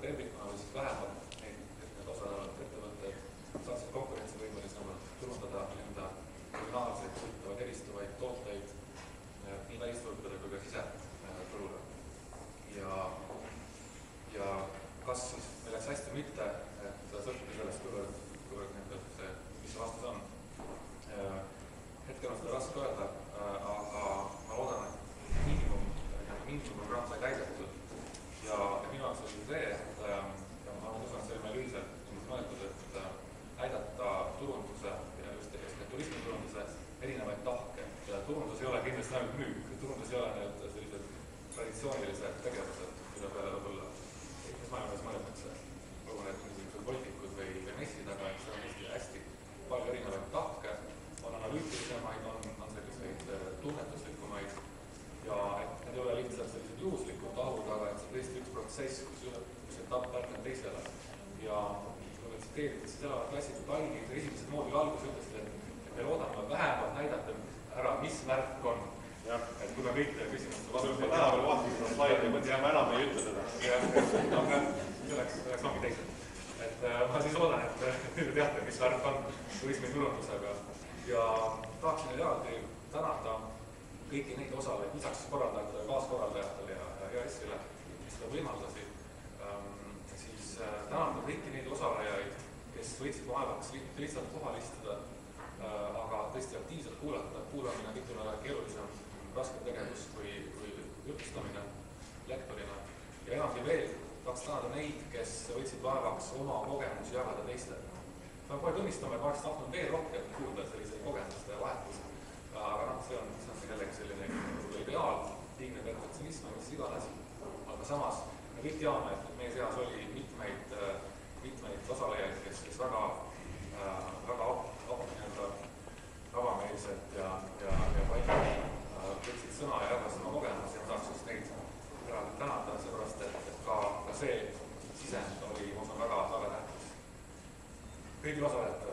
tervikuna või siis vähemalt need osalevad ettevõtted saaksid konkurentsivõimelisemalt turundada enda regionaalseid, huvitavaid, eristuvaid tooteid nii välisturgudele kui ka siseturule. Ja kas siis meil läks hästi või mitte, et sõltub sellest, kuivõrd mis see vastus on. Hetkel on seda raske öelda, aga ma loodan, et miinimumprogramm sai täidetud ja minu jaoks oli see, et ma usun, et see oli meil üldiselt mõeldud, et näidata turunduse ja just turismiturunduse erinevaid tahke. Ja turundus ei ole kindlasti ainult müük, turundus ei ole sellised traditsioonilised tegevused, mille peale võib-olla esmajoones mõeldakse, kogu need niisugused voltikud või messid, aga see on hästi palju erinevaid tahke, on analüütilisemaid, on selliseid tunnetuslikumaid ja et need ei ole lihtsalt sellised juhuslikud tahud, aga et see tõesti üks protsess, kus etapp pärneb teisele. Ja kui tsiteerides siis elavad klassikud algid, esimesed moodul alguses ütlesid, et me loodame vähemalt näidata ära, mis märk on. Et kui me kõik küsimuste vastused tänaval vaatame seda slaidi, ja ma enam ei ütle seda. Selleks ongi teised. Et ma siis loodan, et te teate, mis värk on turismiturundusega. Ja tahaksin eraldi tänada kõiki neid osaleid, lisaks korraldajatele, kaaskorraldajatele ja EAS-ile, mis seda võimaldasid. Siis tänada kõiki neid osalejaid, kes võtsid vaevaks lihtsalt kohal istuda, aga tõesti aktiivselt kuulata. Kuulamine kõik on väga keerulisem, raskem tegevus kui jutustamine lektorina. Ja enamgi veel tahaks tänada neid, kes võtsid vaevaks oma kogemusi jagada teistele. Ma kohe tunnistame, et ma oleks tahtnud veel rohkem kuulda selliseid kogemuste ja vahetusi. Aga see on jällegi selline ideaal, liigne perfektsionism, mis iganes. Aga samas me kõik teame, et meie seas oli mitmeid osalejaid, kes väga avameelselt ja palju võtsid sõna ja jagasid oma kogemusi ja ma tahaks just neid eraldi tänada, seepärast, et ka see sisend oli, ma usun, väga tähtis. Kõigil osalejatele